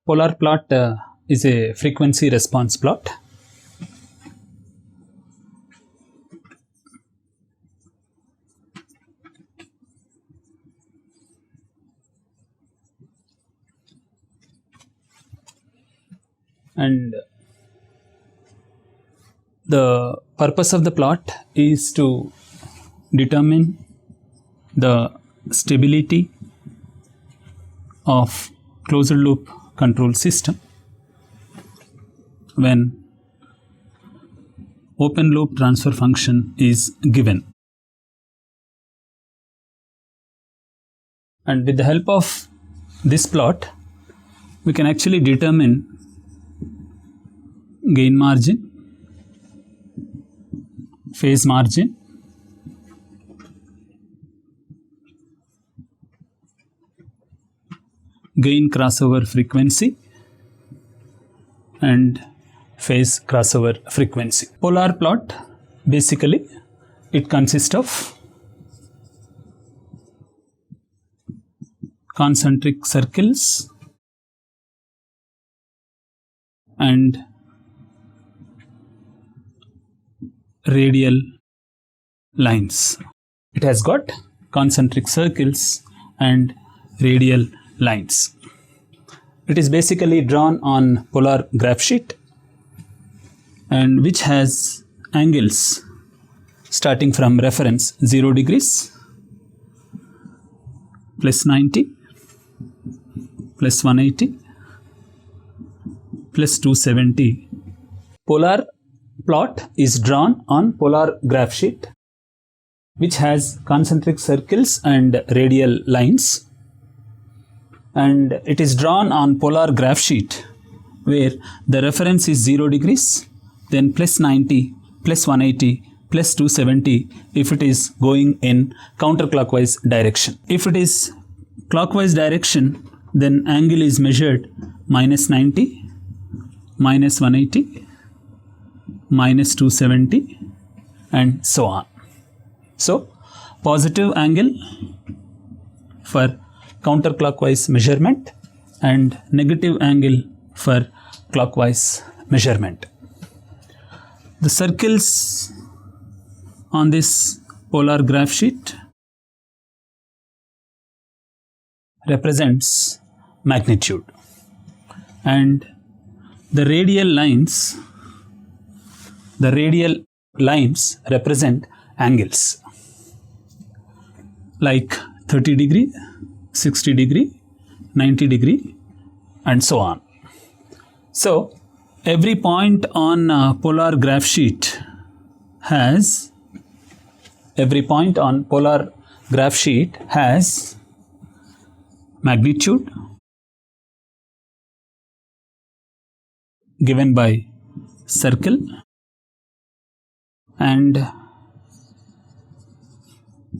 Polar plot is a frequency response plot. And the purpose of the plot is to determine the stability of closed loop control system when open loop transfer function is given. And with the help of this plot, we can actually determine gain margin, phase margin, gain crossover frequency, and phase crossover frequency. Polar plot, basically it consists of concentric circles and radial lines. It has got concentric circles and radial lines. It is basically drawn on polar graph sheet and which has angles starting from reference 0 degrees, plus 90, plus 180, plus 270. Polar plot is drawn on polar graph sheet which has concentric circles and radial lines, and it is drawn on polar graph sheet where the reference is 0 degrees, then plus 90, plus 180, plus 270 if it is going in counterclockwise direction. If it is clockwise direction, then angle is measured minus 90, minus 180, minus 270 and so on. So positive angle for counterclockwise measurement and negative angle for clockwise measurement. The circles on this polar graph sheet represents magnitude, and the radial lines represent angles like 30 degree, 60 degree, 90 degree and so on. So every point on polar graph sheet has magnitude given by circle and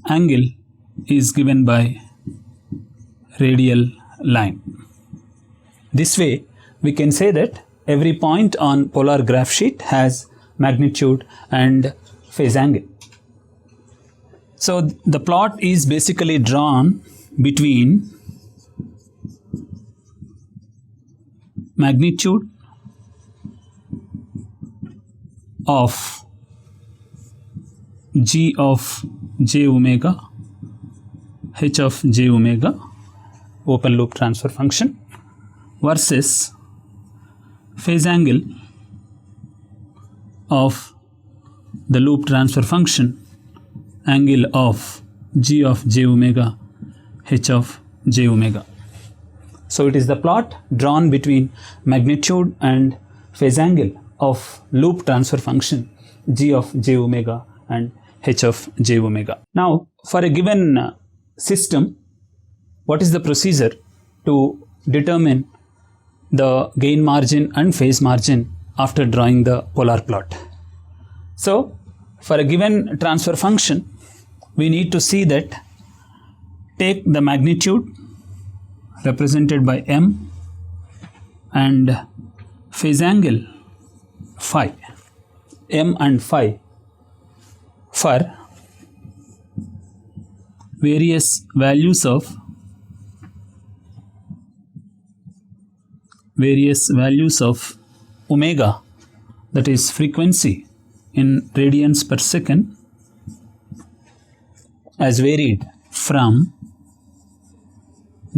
angle is given by radial line. This way we can say that every point on polar graph sheet has magnitude and phase angle. So the plot is basically drawn between magnitude of g of j omega, h of j omega, open loop transfer function, versus phase angle of the loop transfer function, angle of g of j omega, h of j omega. So it is the plot drawn between magnitude and phase angle of loop transfer function g of j omega and h of j omega. Now for a given system, what is the procedure to determine the gain margin and phase margin after drawing the polar plot? So for a given transfer function, we need to see that take the magnitude represented by m and phase angle phi, m and phi, for various values of various values of omega, that is frequency in radians per second, as varied from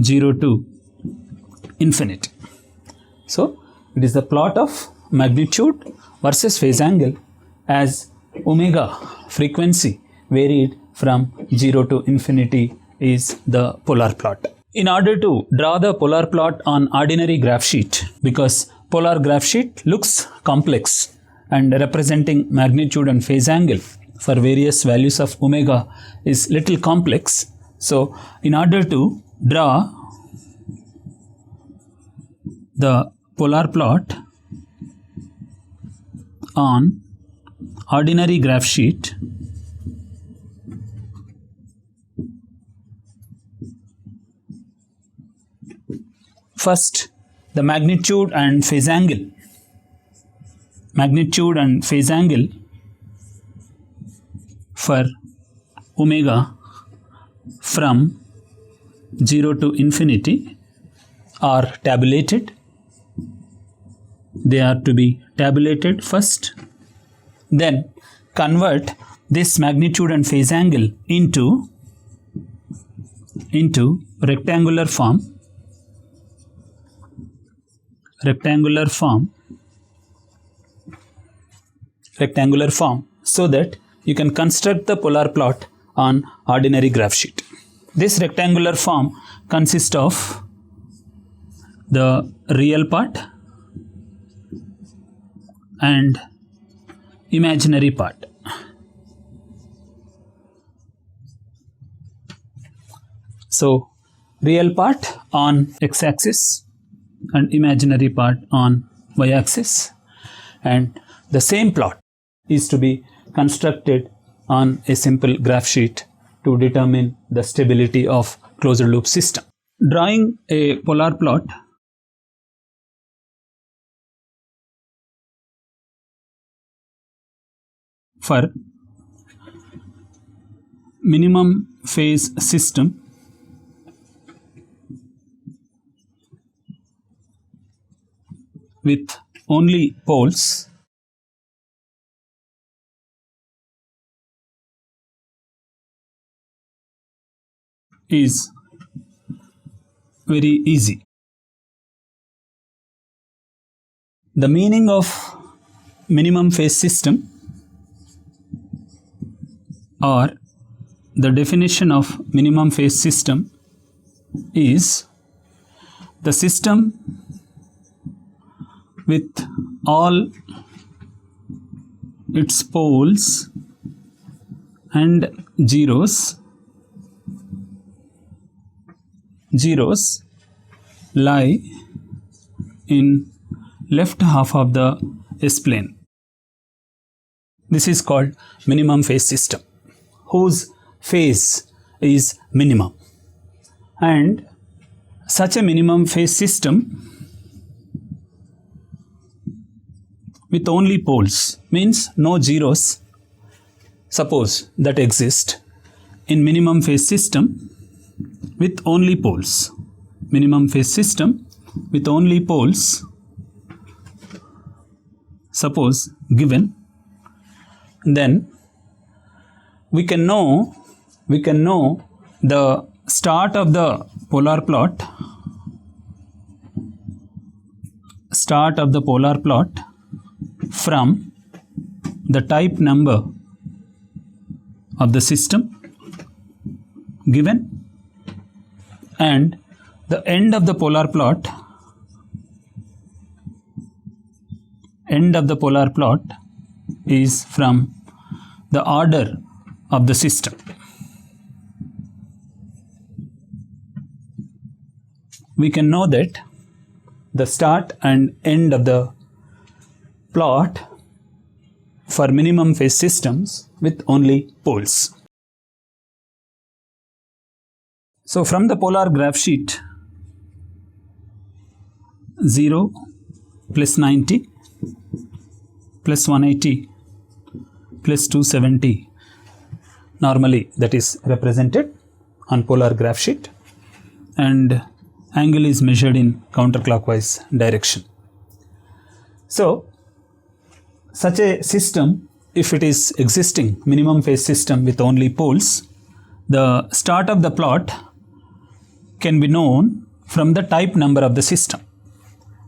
0 to infinity. So it is the plot of magnitude versus phase angle as omega frequency varied from 0 to infinity is the polar plot. In order to draw the polar plot on ordinary graph sheet, because polar graph sheet looks complex and representing magnitude and phase angle for various values of omega is little complex. So in order to draw the polar plot on ordinary graph sheet, first the magnitude and phase angle for omega from 0 to infinity are tabulated. They are to be tabulated first, then convert this magnitude and phase angle into rectangular form so that you can construct the polar plot on ordinary graph sheet. This rectangular form consists of the real part and imaginary part. So real part on x-axis and imaginary part on y-axis, and the same plot is to be constructed on a simple graph sheet to determine the stability of closed loop system. Drawing a polar plot for minimum phase system with only poles is very easy. The meaning of minimum phase system, or the definition of minimum phase system, is the system with all its poles and zeros lie in left half of the S-plane. This is called minimum phase system, whose phase is minimum. And such a minimum phase system with only poles means no zeros, suppose, that exist in minimum phase system with only poles. Minimum phase system with only poles, suppose, given, then we can know the start of the polar plot from the type number of the system given, and the end of the polar plot is from the order of the system. We can know that the start and end of the plot for minimum phase systems with only poles. So from the polar graph sheet, 0 plus 90 plus 180 plus 270, normally that is represented on polar graph sheet, and angle is measured in counterclockwise direction. So such a system, if it is existing minimum phase system with only poles, the start of the plot can be known from the type number of the system.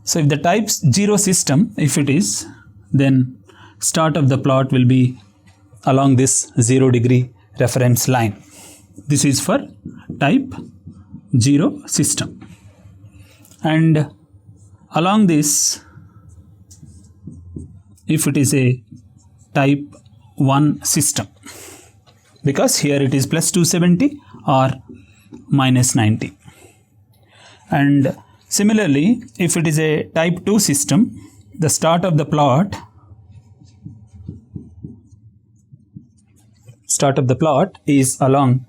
So if the type 0 system, if it is, then start of the plot will be along this 0 degree reference line. This is for type 0 system. And along this, if it is a type 1 system, because here it is plus 270 or minus 90. And similarly, if it is a type 2 system, the start of the plot is along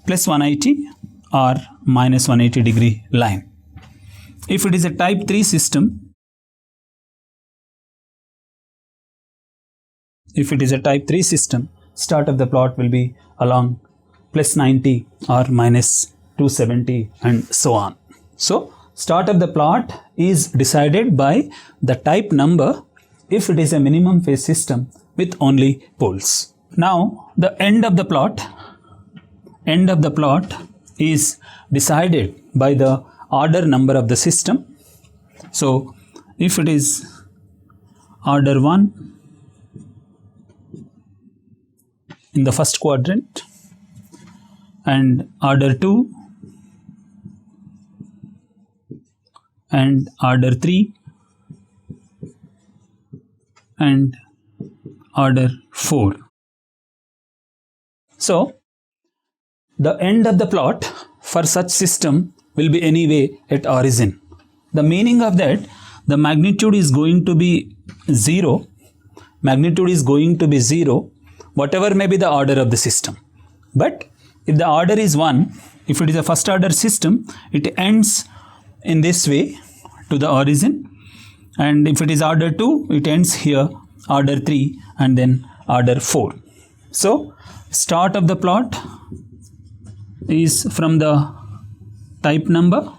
plus 180 or minus 180 degree line. If it is a type 3 system, start of the plot will be along plus 90 or minus 270 and so on. So start of the plot is decided by the type number if it is a minimum phase system with only poles. Now the end of the plot is decided by the order number of the system. So if it is order 1 in the first quadrant and order 2 and order 3 and order 4. So the end of the plot for such system will be anyway at origin. The meaning of that, the magnitude is going to be 0, whatever may be the order of the system. But if the order is 1, if it is a first order system, it ends in this way to the origin, and if it is order 2, it ends here, order 3 and then order 4. So start of the plot is from the type number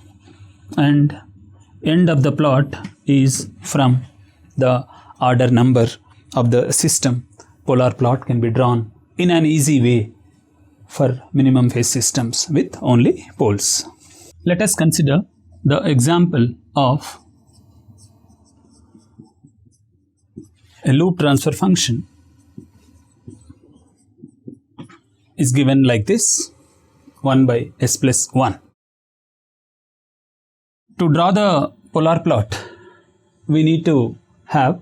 and end of the plot is from the order number of the system. Polar plot can be drawn in an easy way for minimum phase systems with only poles. Let us consider the example of a loop transfer function is given like this, 1 by s plus 1. To draw the polar plot, we need to have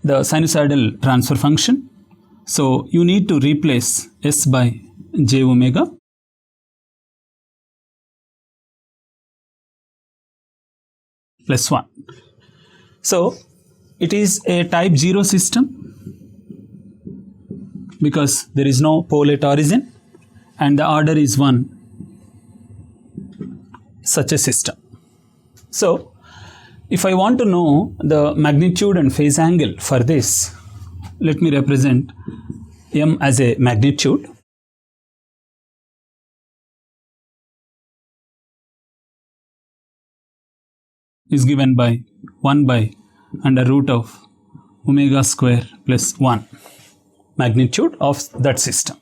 the sinusoidal transfer function. So you need to replace s by j omega plus 1. So it is a type 0 system because there is no pole at origin and the order is 1, such a system. So if I want to know the magnitude and phase angle for this, let me represent m as a magnitude. Is given by 1 by under root of omega square plus 1, magnitude of that system.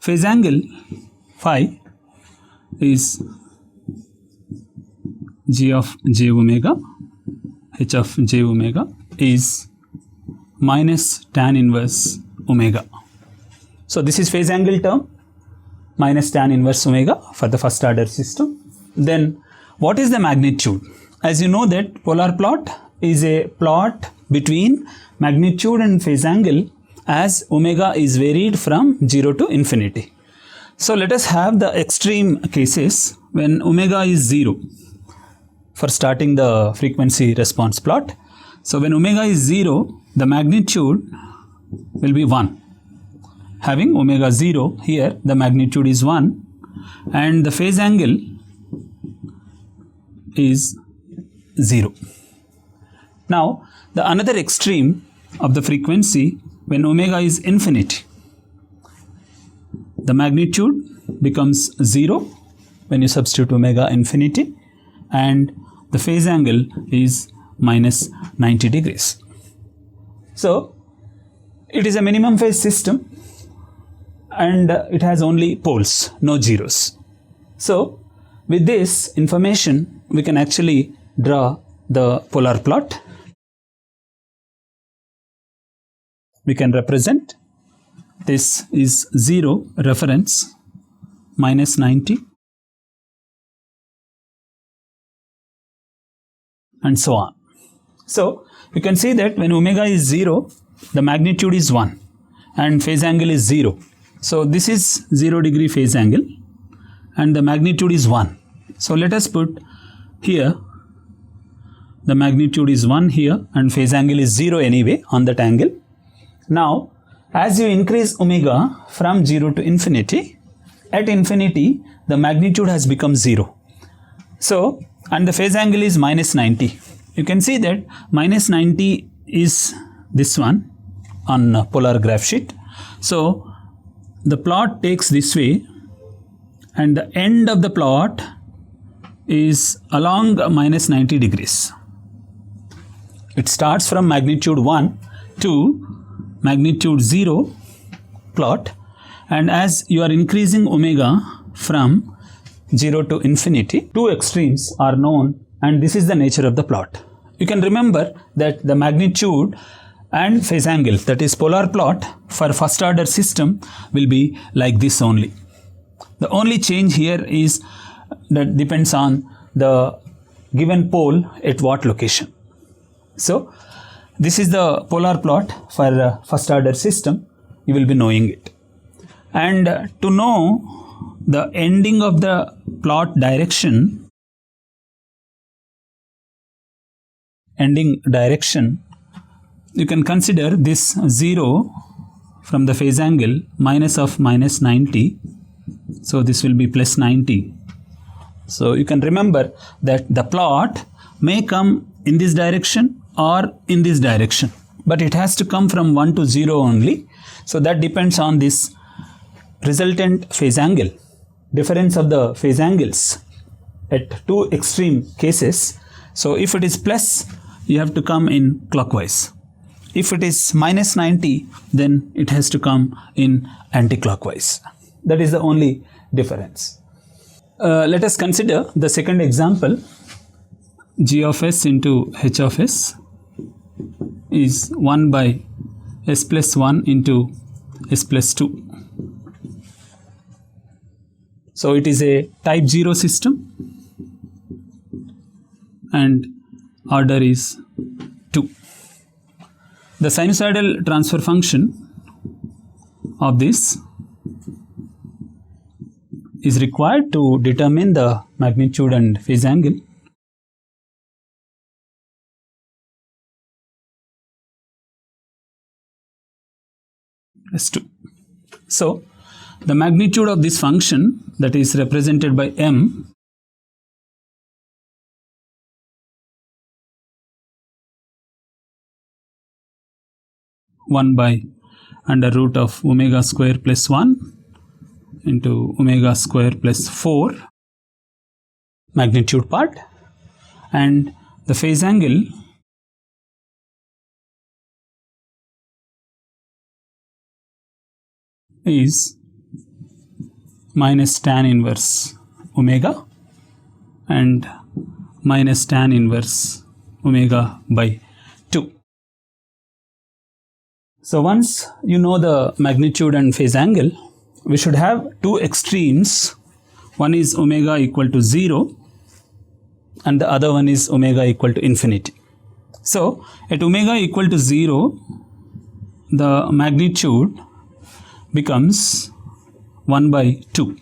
Phase angle phi is g of j omega, h of j omega is minus tan inverse omega. So this is phase angle term, minus tan inverse omega for the first order system. Then what is the magnitude? As you know that polar plot is a plot between magnitude and phase angle as omega is varied from 0 to infinity. So let us have the extreme cases when omega is 0 for starting the frequency response plot. So when omega is 0, the magnitude will be 1. Having omega 0 here, the magnitude is 1 and the phase angle is 0. Now the another extreme of the frequency, when omega is infinity, the magnitude becomes 0 when you substitute omega infinity and the phase angle is minus 90 degrees. So it is a minimum phase system and it has only poles, no zeros. So with this information we can actually draw the polar plot. We can represent this is 0 reference minus 90 and so on. So you can see that when omega is 0, the magnitude is 1 and phase angle is 0. So this is 0 degree phase angle and the magnitude is 1. So let us put here the magnitude is 1 here and phase angle is 0 anyway on that angle. Now as you increase omega from 0 to infinity, at infinity the magnitude has become 0. So and the phase angle is minus 90. You can see that minus 90 is this one on polar graph sheet. So the plot takes this way and the end of the plot is along minus 90 degrees. It starts from magnitude 1 to magnitude 0 plot, and as you are increasing omega from 0 to infinity, two extremes are known and this is the nature of the plot. You can remember that the magnitude and phase angle, that is polar plot for first order system, will be like this only. The only change here is that depends on the given pole at what location. So this is the polar plot for first order system. You will be knowing it. And to know the ending of the plot direction, you can consider this 0 from the phase angle minus of minus 90. So this will be plus 90. So you can remember that the plot may come in this direction or in this direction, but it has to come from 1 to 0 only. So that depends on this resultant phase angle, difference of the phase angles at two extreme cases. So if it is plus, you have to come in clockwise. If it is minus 90, then it has to come in anti-clockwise. That is the only difference. Let us consider the second example. G of s into h of s is 1 by s plus 1 into s plus 2. So it is a type 0 system and order is 2. The sinusoidal transfer function of this is required to determine the magnitude and phase angle. S2. So the magnitude of this function, that is represented by m, (1 by under root of omega square plus 1 into omega square plus 4 magnitude part, and the phase angle is minus tan inverse omega and minus tan inverse omega by 2. So once you know the magnitude and phase angle, we should have two extremes. One is omega equal to 0 and the other one is omega equal to infinity. So at omega equal to 0, the magnitude becomes 1 by 2.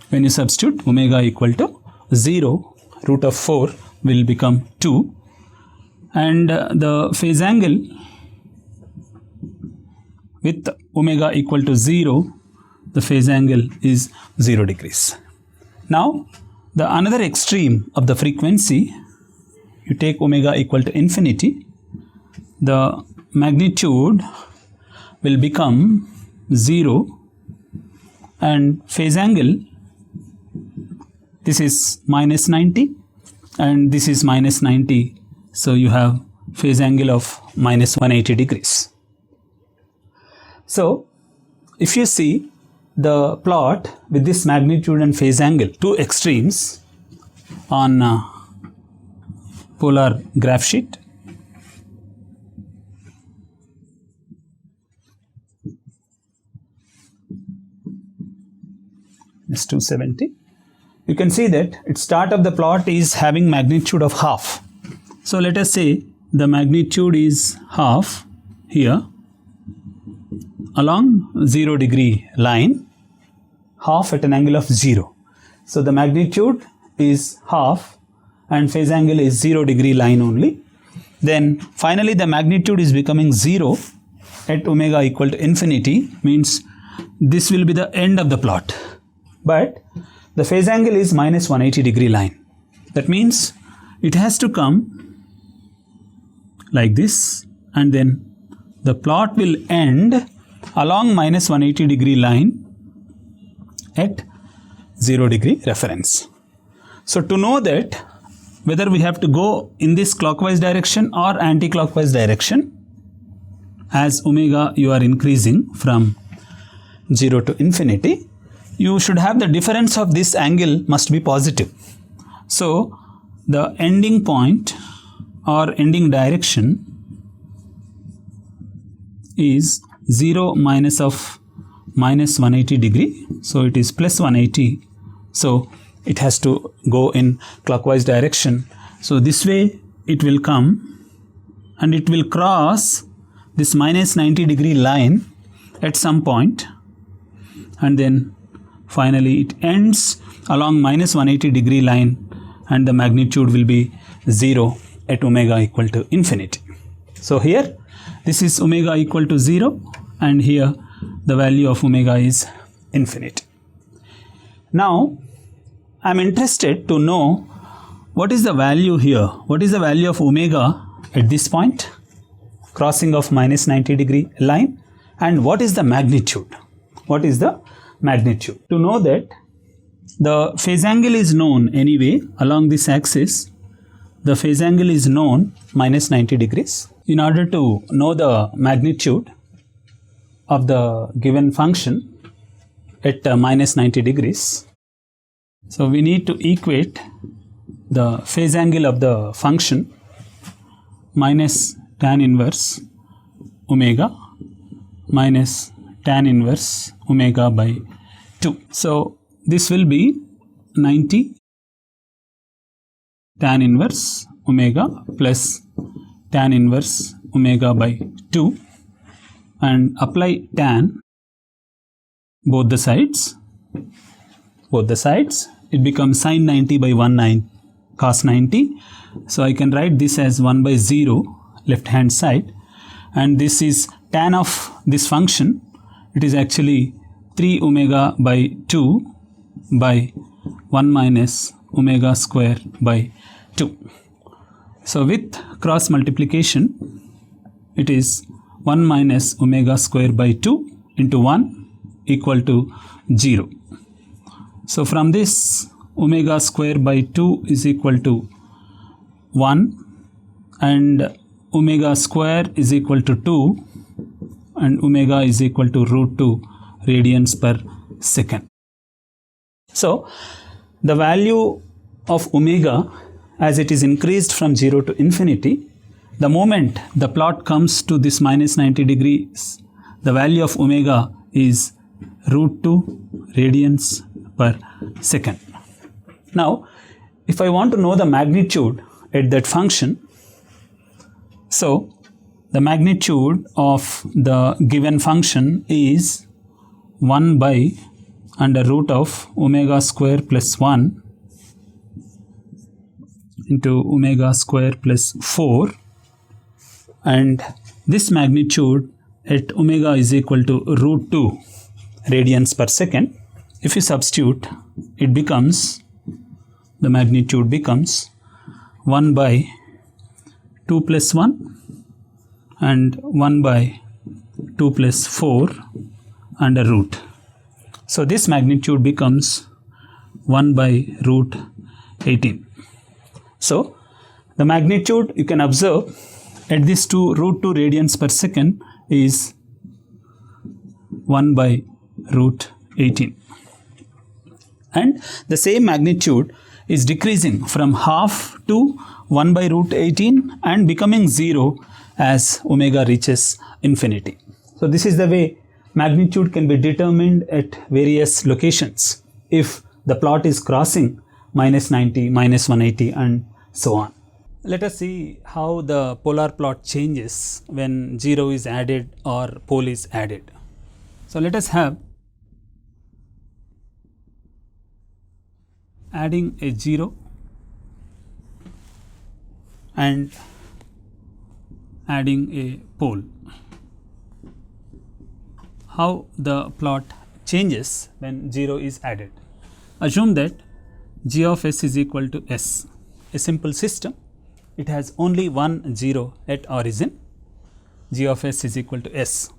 When you substitute omega equal to 0, root of 4 will become 2, and the phase angle with omega equal to 0, the phase angle is 0 degrees. Now the another extreme of the frequency, you take omega equal to infinity, the magnitude will become 0 and phase angle, this is minus 90 and this is minus 90. So you have phase angle of minus 180 degrees. So if you see the plot with this magnitude and phase angle, two extremes on polar graph sheet, is 270. You can see that its start of the plot is having magnitude of half. So let us say the magnitude is half here along 0 degree line, half at an angle of 0. So the magnitude is half and phase angle is 0 degree line only. Then finally the magnitude is becoming 0 at omega equal to infinity, means this will be the end of the plot. But the phase angle is minus 180 degree line. That means it has to come like this, and then the plot will end along minus 180 degree line at 0 degree reference. So to know that whether we have to go in this clockwise direction or anti-clockwise direction, as omega you are increasing from 0 to infinity, you should have the difference of this angle must be positive. So the ending point or ending direction is 0 minus of minus 180 degree. So it is plus 180. So it has to go in clockwise direction. So this way it will come and it will cross this minus 90 degree line at some point, and then finally it ends along minus 180 degree line, and the magnitude will be 0 at omega equal to infinity. So here this is omega equal to 0, and here the value of omega is infinity. Now I am interested to know what is the value here, what is the value of omega at this point, crossing of minus 90 degree line, and what is the magnitude. What is the magnitude? To know that, the phase angle is known anyway along this axis. The phase angle is known minus 90 degrees. In order to know the magnitude of the given function at minus 90 degrees, so we need to equate the phase angle of the function minus tan inverse omega minus tan inverse omega by 2. So this will be 90 tan inverse omega plus tan inverse omega by 2, and apply tan both the sides. It becomes sin 90 by 1 cos 90. So I can write this as 1 by 0 left hand side, and this is tan of this function. It is actually 3 omega by 2 by 1 minus omega square by 2. So with cross multiplication, it is 1 minus omega square by 2 into 1 equal to 0. So from this, omega square by 2 is equal to 1, and omega square is equal to 2, and omega is equal to root 2 radians per second. So the value of omega, as it is increased from 0 to infinity, the moment the plot comes to this minus 90 degrees, the value of omega is root 2 radians per second. Now if I want to know the magnitude at that function, so the magnitude of the given function is 1 by under root of omega square plus 1 into omega square plus 4, and this magnitude at omega is equal to root 2 radians per second. If you substitute, it becomes, the magnitude becomes 1 by 2 plus 1 and 1 by 2 plus 4 under root. So this magnitude becomes 1 by root 18. So the magnitude you can observe at this root 2 radians per second is 1 by root 18, and the same magnitude is decreasing from half to 1 by root 18 and becoming 0 as omega reaches infinity. So this is the way magnitude can be determined at various locations if the plot is crossing minus 90, minus 180 and so on. Let us see how the polar plot changes when 0 is added or pole is added. So let us have adding a 0 and adding a pole. How the plot changes when 0 is added. Assume that g of s is equal to s, a simple system. It has only one 0 at origin. G of s is equal to s.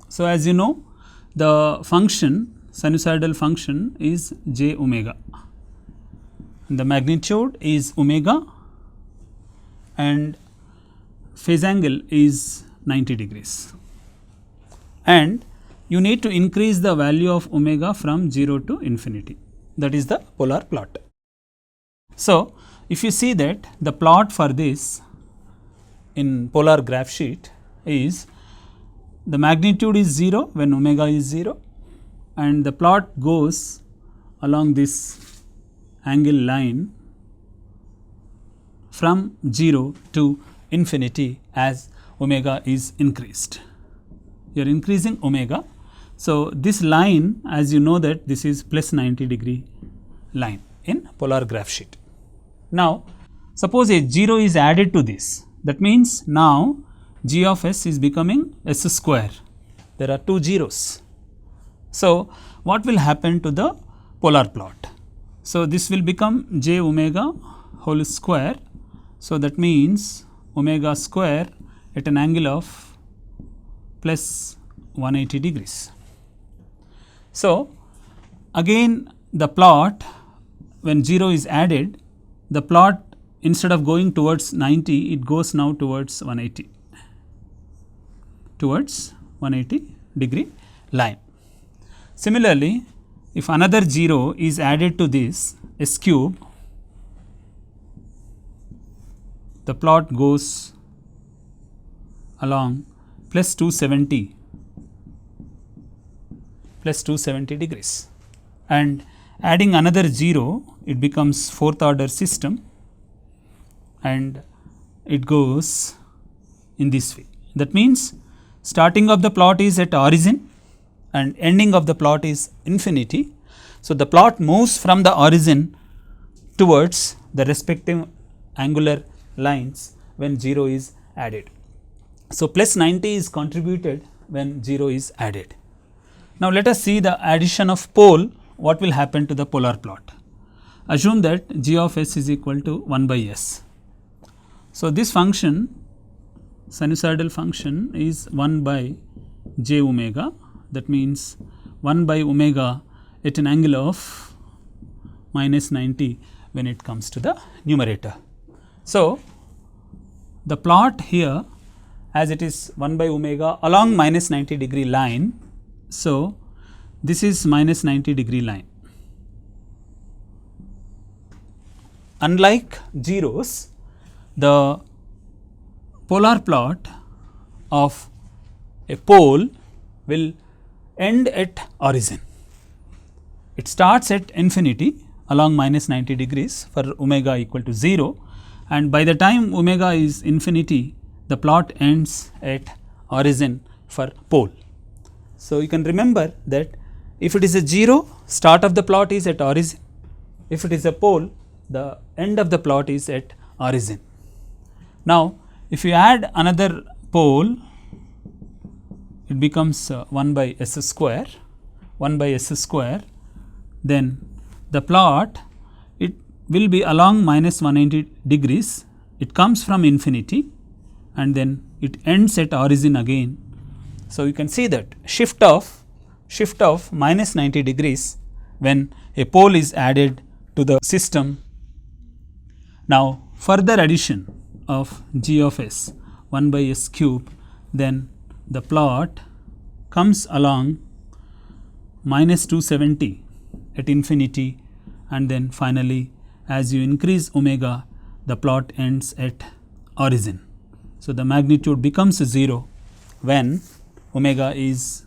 So as you know, the function, sinusoidal function is j omega. The magnitude is omega and phase angle is 90 degrees. And you need to increase the value of omega from 0 to infinity. That is the polar plot. So if you see that the plot for this in polar graph sheet is the magnitude is 0 when omega is 0, and the plot goes along this angle line from 0 to infinity as omega is increased. You are increasing omega. So this line, as you know that this is plus 90 degree line in polar graph sheet. Now suppose a 0 is added to this, that means now g of s is becoming s square. There are two zeros. So what will happen to the polar plot? So this will become j omega whole square. So that means omega square at an angle of plus 180 degrees. So again the plot, when 0 is added, the plot instead of going towards 90, it goes now towards 180, towards 180 degree line. Similarly, if another 0 is added to this s cube, the plot goes along plus 270 degrees, and adding another 0, it becomes fourth order system and it goes in this way. That means starting of the plot is at origin and ending of the plot is infinity. So the plot moves from the origin towards the respective angular lines when 0 is added. So plus 90 is contributed when 0 is added. Now let us see the addition of pole. What will happen to the polar plot? Assume that g of s is equal to 1 by s. So this function, sinusoidal function, is 1 by j omega. That means 1 by omega at an angle of minus 90 when it comes to the numerator. So the plot here, as it is 1 by omega along minus 90 degree line, so this is minus 90 degree line. Unlike zeros, the polar plot of a pole will end at origin. It starts at infinity along minus 90 degrees for omega equal to 0, and by the time omega is infinity, the plot ends at origin for pole. So you can remember that if it is a 0, start of the plot is at origin. If it is a pole, the end of the plot is at origin. Now if you add another pole, it becomes 1 by s square, 1 by s square, then the plot, it will be along minus 180 degrees. It comes from infinity and then it ends at origin again. So you can see that shift of minus 90 degrees when a pole is added to the system. Now further addition of g of s 1 by s cube, then the plot comes along minus 270 at infinity, and then finally as you increase omega the plot ends at origin. So the magnitude becomes 0 when omega is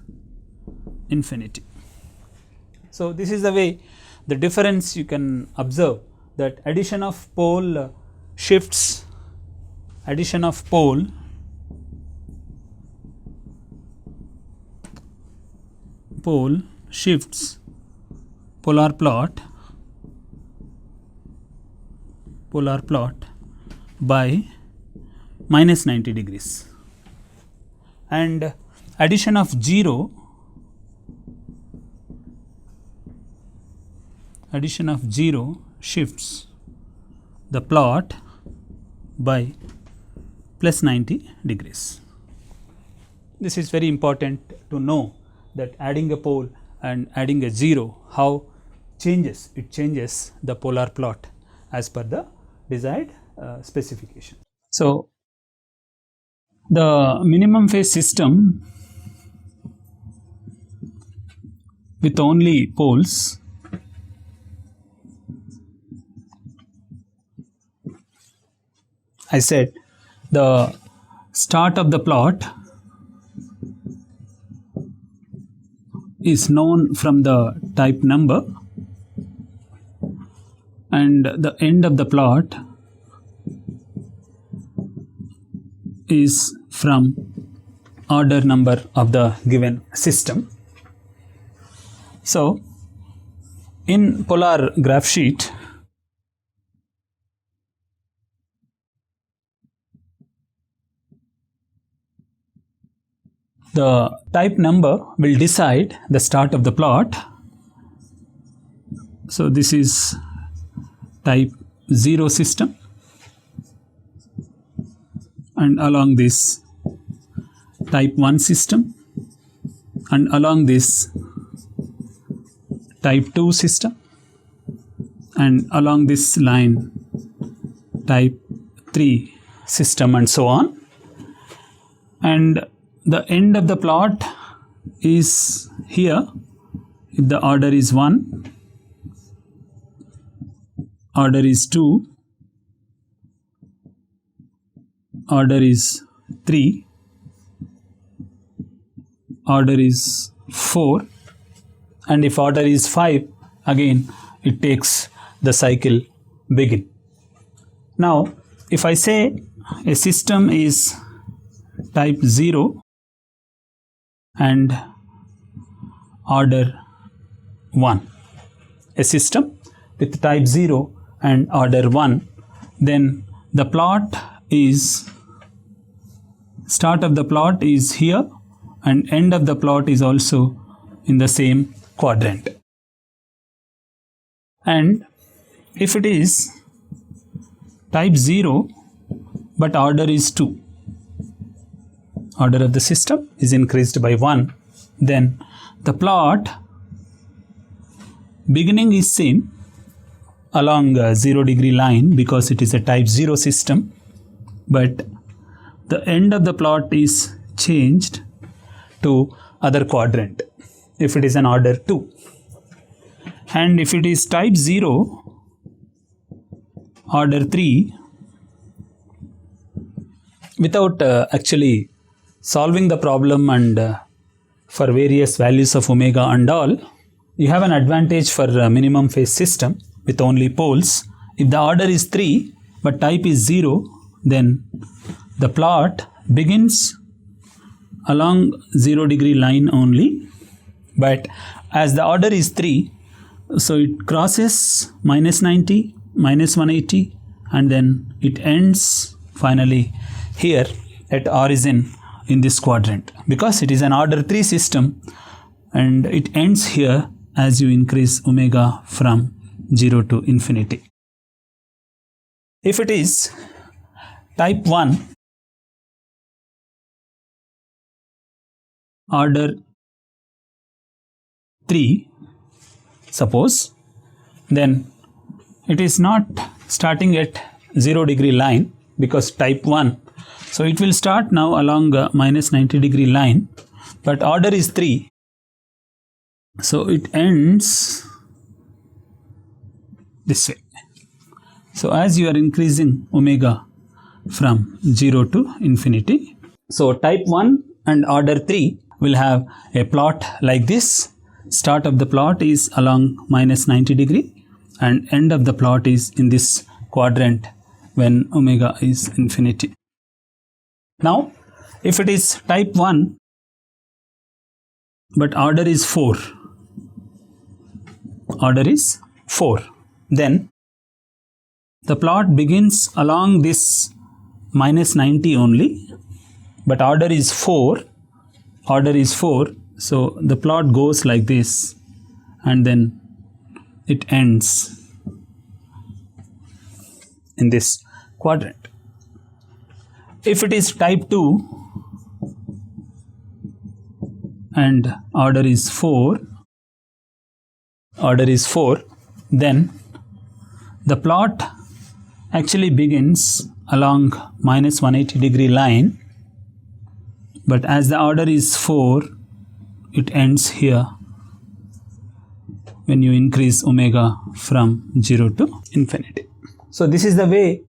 infinity. So this is the way, the difference you can observe, that addition of pole shifts, addition of pole shifts polar plot by minus 90 degrees, and addition of 0 shifts the plot by plus 90 degrees. This is very important to know, that adding a pole and adding a 0, how it changes the polar plot as per the desired specification. So the minimum phase system with only poles I said the start of the plot is known from the type number, and the end of the plot is from order number of the given system. So in polar graph sheet, the type number will decide the start of the plot. So this is type 0 system, and along this type 1 system, and along this type 2 system, and along this line type 3 system, and so on. And the end of the plot is here if the order is 1, order is 2, order is 3, order is 4, and if order is 5, again it takes the cycle begin. Now if I say a system is type 0 and order 1, a system with type 0 and order 1, then the plot is, start of the plot is here and end of the plot is also in the same quadrant. And if it is type 0 but order is 2, order of the system is increased by 1, then the plot beginning is same along a 0 degree line because it is a type 0 system, but the end of the plot is changed to other quadrant if it is an order 2. And if it is type 0 order 3, without actually solving the problem and for various values of omega and all, you have an advantage for minimum phase system with only poles. If the order is 3 but type is 0, then the plot begins along 0 degree line only, but as the order is 3, so it crosses minus 90, minus 180, and then it ends finally here at origin in this quadrant, because it is an order 3 system, and it ends here as you increase omega from 0 to infinity. If it is type 1 order 3, suppose, then it is not starting at 0 degree line because type 1. So it will start now along minus 90 degree line, but order is 3. So it ends this way. So as you are increasing omega from 0 to infinity, so type 1 and order 3 will have a plot like this. Start of the plot is along minus 90 degree and end of the plot is in this quadrant when omega is infinity. Now, if it is type 1 but order is 4, then the plot begins along this minus 90 only, but order is 4, so the plot goes like this and then it ends in this quadrant. If it is type 2 and order is 4, then the plot actually begins along minus 180 degree line, but as the order is 4, it ends here when you increase omega from 0 to infinity. So this is the way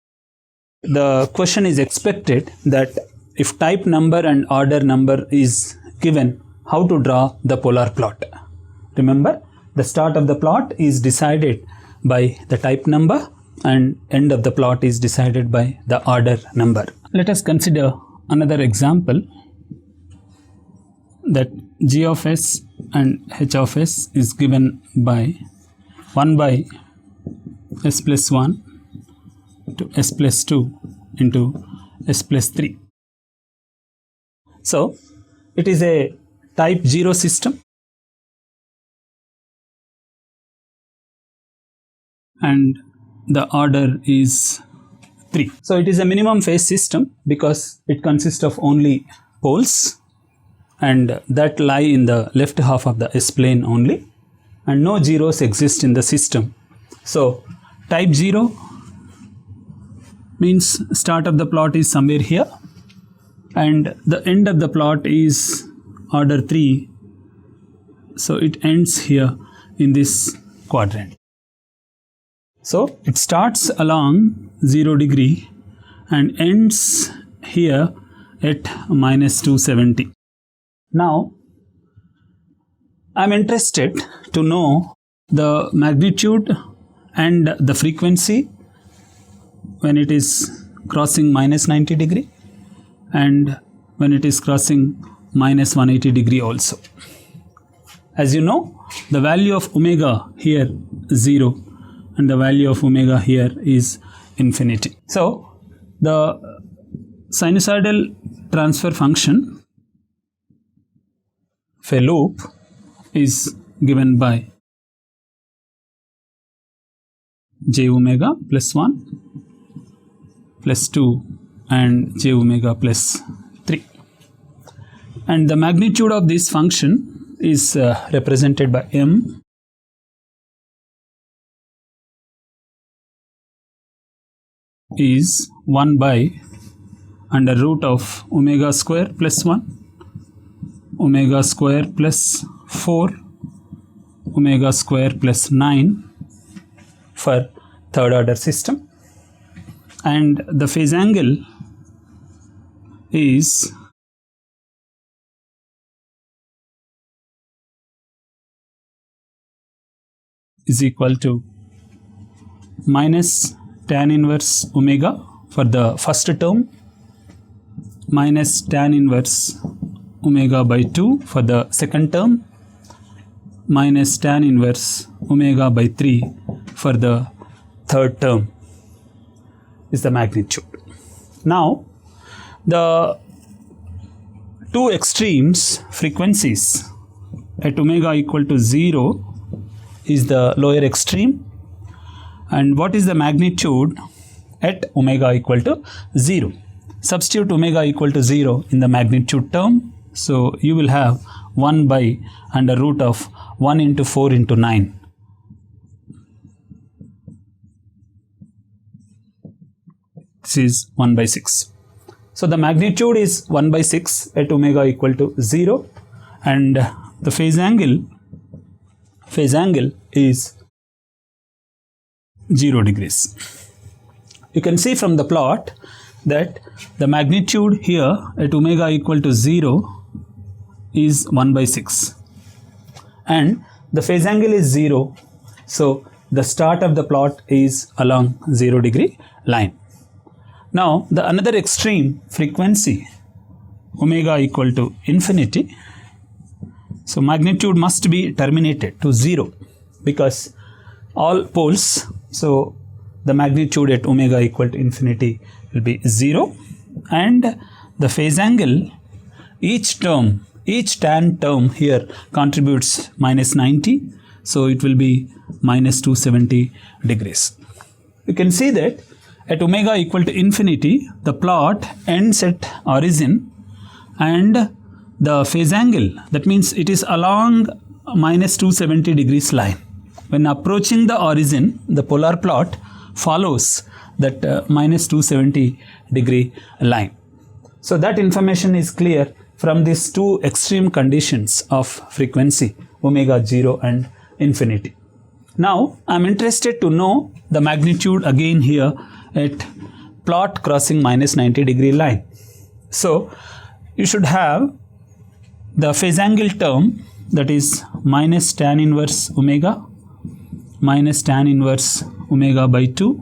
the question is expected, that if type number and order number is given, how to draw the polar plot. Remember, the start of the plot is decided by the type number and end of the plot is decided by the order number. Let us consider another example, that g of s and h of s is given by 1 by s plus 1 to s plus 2 into s plus 3. So it is a type 0 system and the order is 3. So it is a minimum phase system because it consists of only poles and that lie in the left half of the S-plane only, and no zeros exist in the system. So type 0 means start of the plot is somewhere here and the end of the plot is order 3, so it ends here in this quadrant. So it starts along 0 degree and ends here at minus 270. Now I am interested to know the magnitude and the frequency when it is crossing minus 90 degree and when it is crossing minus 180 degree also. As you know, the value of omega here is 0 and the value of omega here is infinity. So the sinusoidal transfer function of a loop is given by j omega plus 1 plus 2 and j omega plus 3, and the magnitude of this function is represented by m is 1 by under root of omega square plus 1, omega square plus 4, omega square plus 9 for third order system, and the phase angle is equal to minus tan inverse omega for the first term, minus tan inverse omega by 2 for the second term, minus tan inverse omega by 3 for the third term is the magnitude. Now the two extremes frequencies at omega equal to 0 is the lower extreme, and what is the magnitude at omega equal to 0? Substitute omega equal to 0 in the magnitude term, so you will have 1 by under root of 1 into 4 into 9. x is 1 by 6. So the magnitude is 1 by 6 at omega equal to 0, and the phase angle is 0 degrees. You can see from the plot that the magnitude here at omega equal to 0 is 1 by 6, and the phase angle is 0, so the start of the plot is along 0 degree line. Now the another extreme frequency omega equal to infinity, so magnitude must be terminated to 0 because all poles, so the magnitude at omega equal to infinity will be 0, and the phase angle, each tan term here contributes minus 90, so it will be minus 270 degrees. You can see that at omega equal to infinity, the plot ends at origin, and the phase angle, that means it is along minus 270 degrees line. When approaching the origin, the polar plot follows that minus 270 degree line. So that information is clear from these two extreme conditions of frequency omega 0 and infinity. Now I am interested to know the magnitude again here at plot crossing minus 90 degree line. So you should have the phase angle term, that is minus tan inverse omega by 2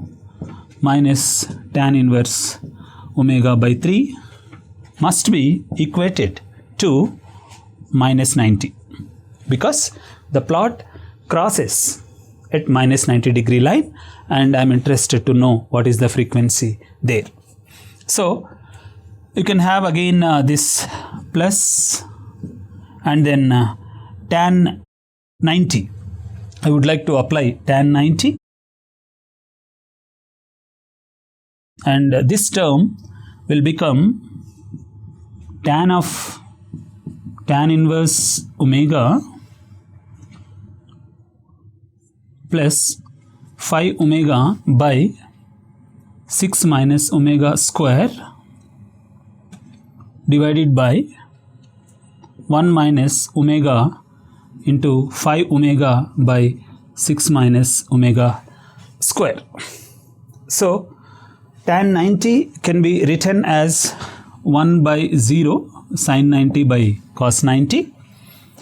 minus tan inverse omega by 3 must be equated to minus 90, because the plot crosses at minus 90 degree line, and I am interested to know what is the frequency there. So you can have again this plus and then tan 90. I would like to apply tan 90, and this term will become tan inverse omega plus 5 omega by 6 minus omega square divided by 1 minus omega into 5 omega by 6 minus omega square. So tan 90 can be written as 1 by 0 sin 90 by cos 90,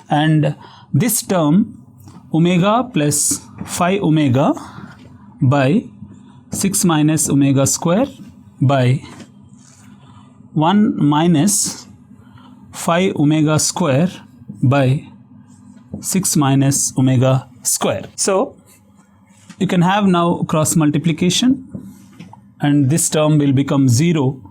and this term omega plus 5 omega by 6 minus omega square by 1 minus 5 omega square by 6 minus omega square. So you can have now cross multiplication, and this term will become 0.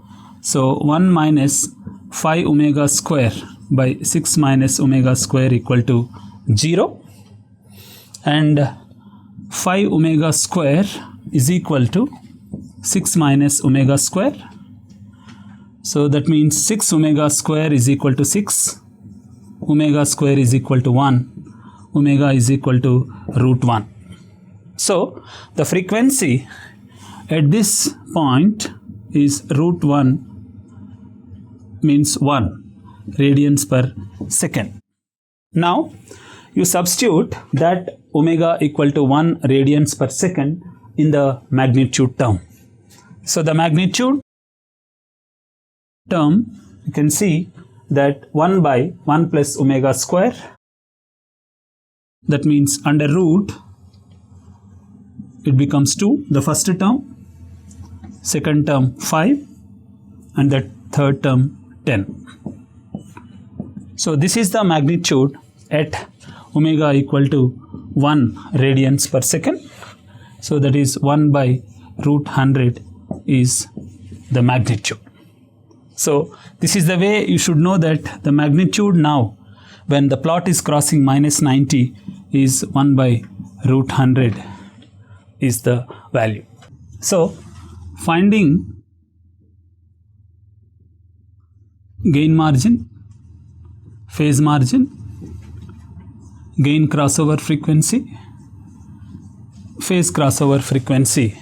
So 1 minus 5 omega square by 6 minus omega square equal to 0, and 5 omega square is equal to 6 minus omega square. So that means 6 omega square is equal to 6, omega square is equal to 1, omega is equal to root 1. So the frequency at this point is root 1, means 1 radians per second. Now you substitute that omega equal to 1 radians per second in the magnitude term. So the magnitude term, you can see that 1 by 1 plus omega square, that means under root it becomes 2, the first term, second term 5, and the third term 10. So this is the magnitude at omega equal to 1 radians per second. So that is 1 by root 100 is the magnitude. So this is the way you should know that the magnitude now when the plot is crossing minus 90 is 1 by root 100 is the value. So finding gain margin, phase margin, gain crossover frequency, phase crossover frequency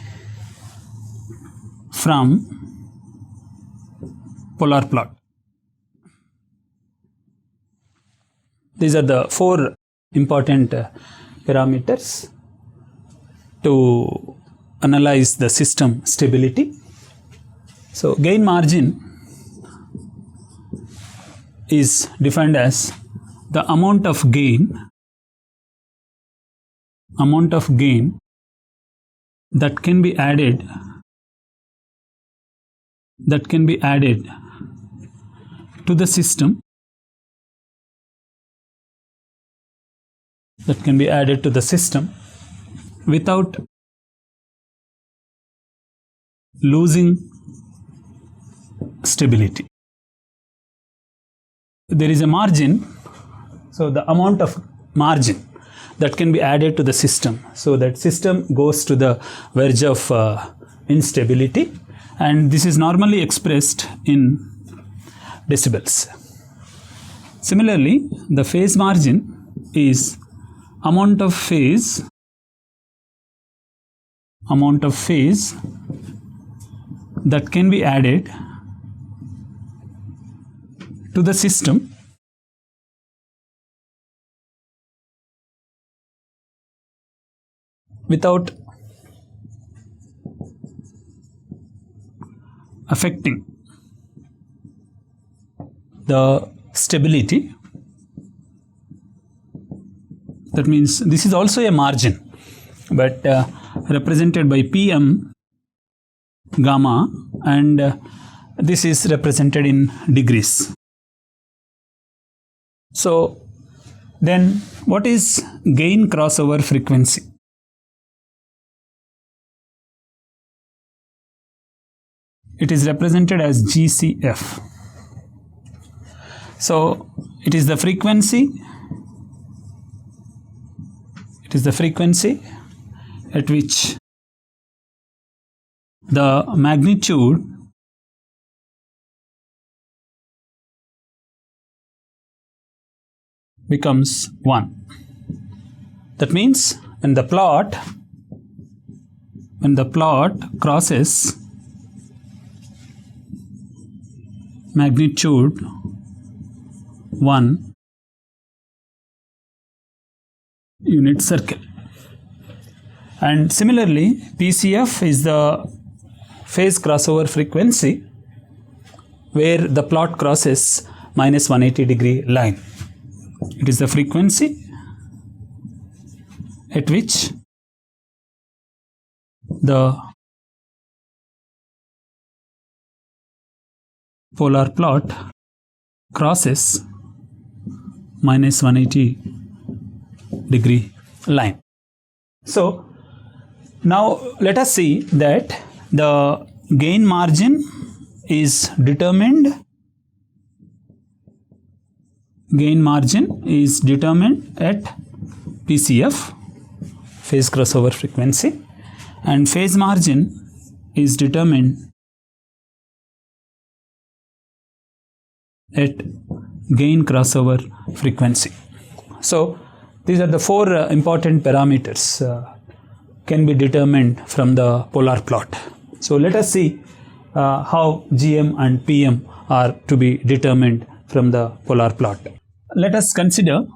from polar plot. These are the four important parameters to analyze the system stability. So gain margin is defined as the amount of gain that can be added to the system without losing stability. There is a margin, so the amount of margin that can be added to the system, so that system goes to the verge of instability, and this is normally expressed in decibels. Similarly, the phase margin is amount of phase that can be added to the system without affecting the stability. That means this is also a margin, but represented by Pm gamma, and this is represented in degrees. So then what is gain crossover frequency? It is represented as GCF. So it is the frequency at which the magnitude becomes 1. That means when the plot crosses magnitude 1 unit circle. And similarly, PCF is the phase crossover frequency where the plot crosses minus 180 degree line. It is the frequency at which the polar plot crosses minus 180 degree line. So now let us see that the gain margin is determined at PCF, phase crossover frequency, and phase margin is determined at gain crossover frequency. So these are the four important parameters can be determined from the polar plot. So let us see how GM and PM are to be determined from the polar plot. Let us consider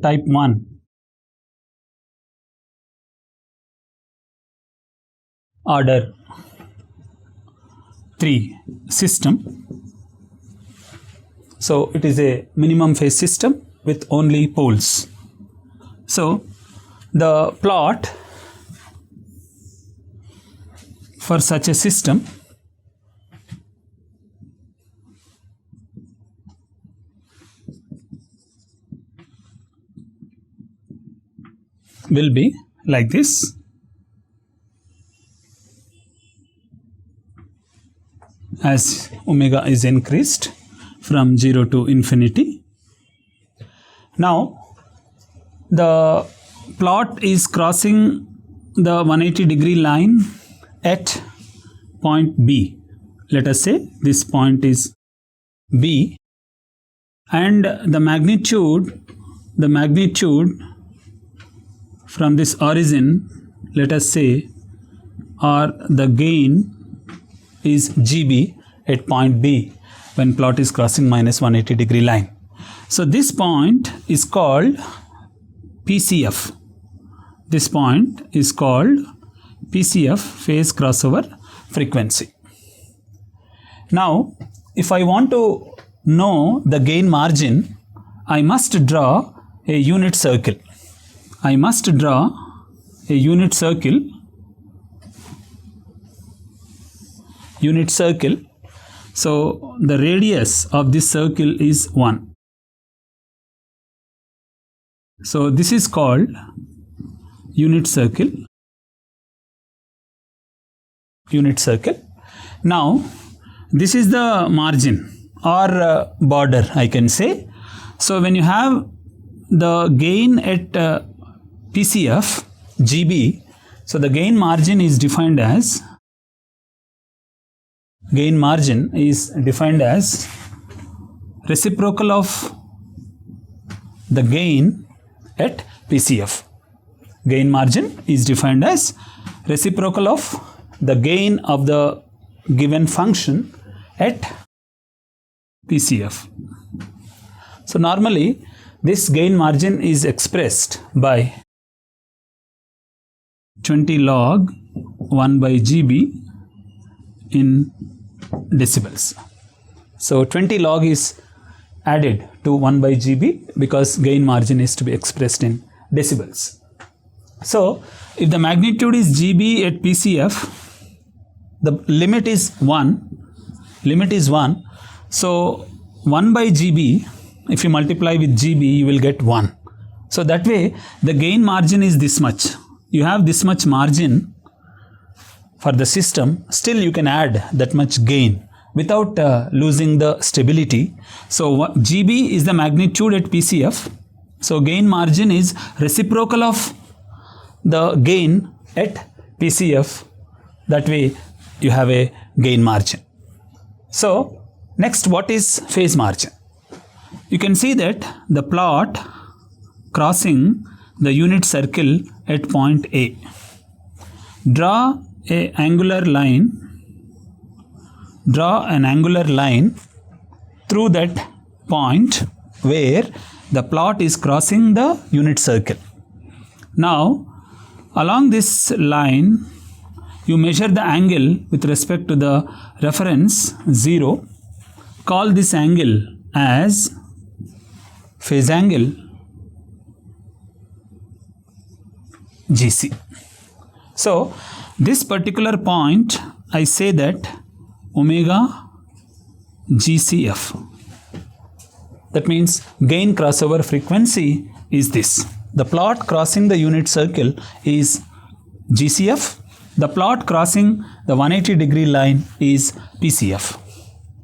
type 1 order 3 system. So it is a minimum phase system with only poles. So the plot for such a system will be like this. As omega is increased from 0 to infinity. Now the plot is crossing the 180 degree line at point B. Let us say this point is B, and the magnitude from this origin, let us say or the gain is GB at point B when plot is crossing minus 180 degree line. So this point is called PCF. This point is called PCF, phase crossover frequency. Now, if I want to know the gain margin, I must draw a unit circle. I must draw a unit circle. So the radius of this circle is 1. So this is called unit circle. Now this is the margin or border, I can say. So when you have the gain at PCF GB, so the gain margin is defined as reciprocal of the gain at PCF. Gain margin is defined as reciprocal of the gain of the given function at PCF. So normally this gain margin is expressed by 20 log 1 by GB in decibels. So 20 log is added to 1 by GB because gain margin is to be expressed in decibels. So if the magnitude is GB at PCF, the limit is 1. So 1 by GB, if you multiply with GB, you will get 1. So that way the gain margin is this much. You have this much margin for the system, still you can add that much gain without losing the stability. So GB is the magnitude at PCF. So gain margin is reciprocal of the gain at PCF. That way you have a gain margin. So next, what is phase margin? You can see that the plot crossing the unit circle at point A. Draw an angular line through that point where the plot is crossing the unit circle. Now, along this line, you measure the angle with respect to the reference 0. Call this angle as phase angle GC. So this particular point, I say that omega GCF. That means gain crossover frequency is this. The plot crossing the unit circle is GCF. The plot crossing the 180 degree line is PCF.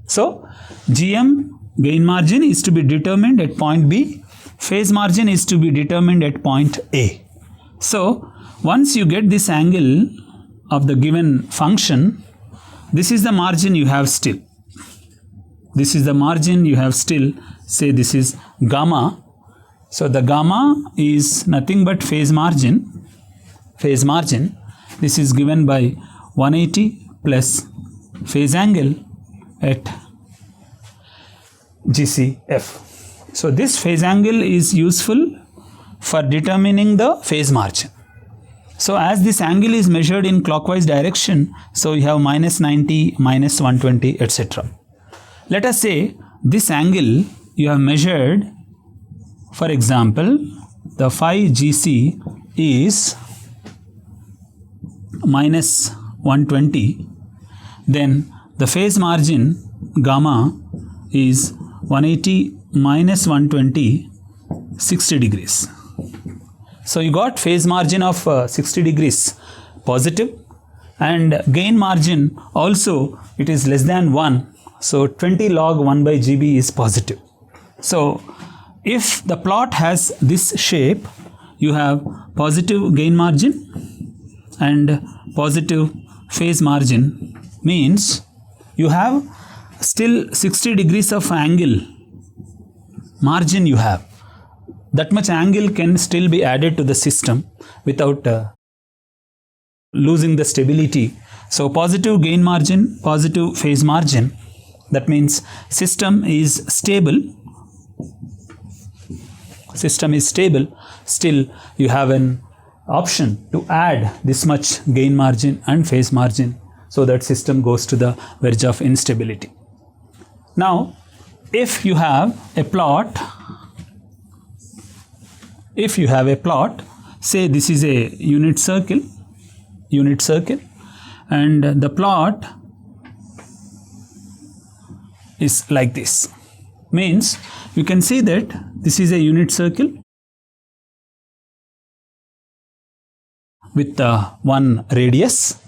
So GM, gain margin, is to be determined at point B. Phase margin is to be determined at point A. So once you get this angle of the given function, this is the margin you have still. Say this is gamma. So the gamma is nothing but phase margin. This is given by 180 plus phase angle at GCF. So this phase angle is useful for determining the phase margin. So as this angle is measured in clockwise direction, so you have minus 90, minus 120, etc. Let us say this angle you have measured, for example, the phi GC is minus 120, then the phase margin gamma is 180 minus 120, 60 degrees. So you got phase margin of 60 degrees positive, and gain margin also it is less than 1. So 20 log 1 by GB is positive. So if the plot has this shape, you have positive gain margin and positive phase margin, means you have still 60 degrees of angle margin you have. That much angle can still be added to the system without losing the stability. So positive gain margin, positive phase margin, that means system is stable. System is stable. Still you have an option to add this much gain margin and phase margin, so that system goes to the verge of instability. Now if you have a plot, say this is a unit circle, and the plot is like this. Means you can see that this is a unit circle with one radius,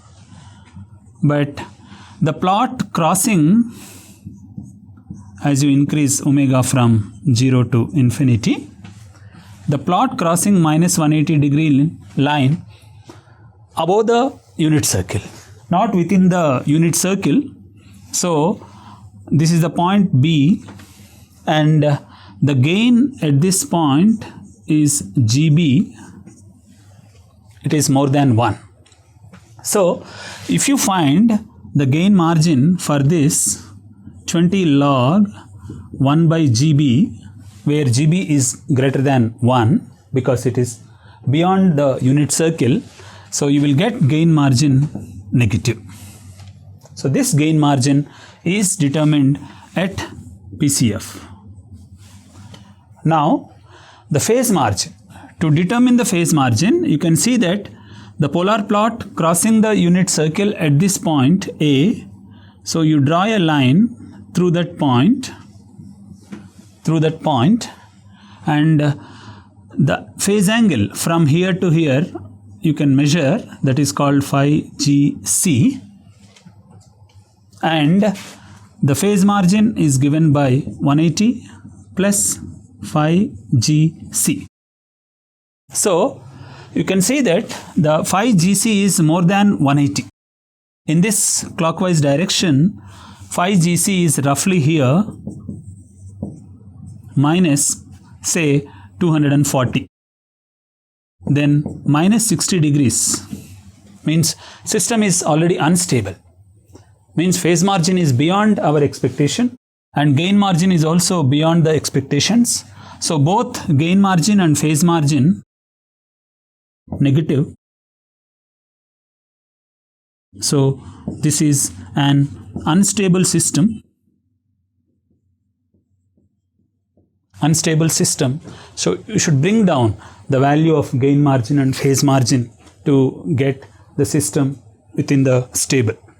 but the plot crossing, as you increase omega from 0 to infinity, the plot crossing minus 180 degree line above the unit circle, not within the unit circle. So this is the point B, and the gain at this point is GB. It is more than 1. So if you find the gain margin for this 20 log 1 by GB, where GB is greater than 1 because it is beyond the unit circle, so you will get gain margin negative. So this gain margin is determined at PCF. Now the phase margin. To determine the phase margin, you can see that the polar plot crossing the unit circle at this point A, so you draw a line through that point, and the phase angle from here to here you can measure, that is called phi GC, and the phase margin is given by 180 plus phi GC. So you can see that the phi GC is more than 180. In this clockwise direction, phi GC is roughly here minus say 240. Then minus 60 degrees means system is already unstable. Means phase margin is beyond our expectation and gain margin is also beyond the expectations. So both gain margin and phase margin negative. So this is an unstable system. So you should bring down the value of gain margin and phase margin to get the system within the stable.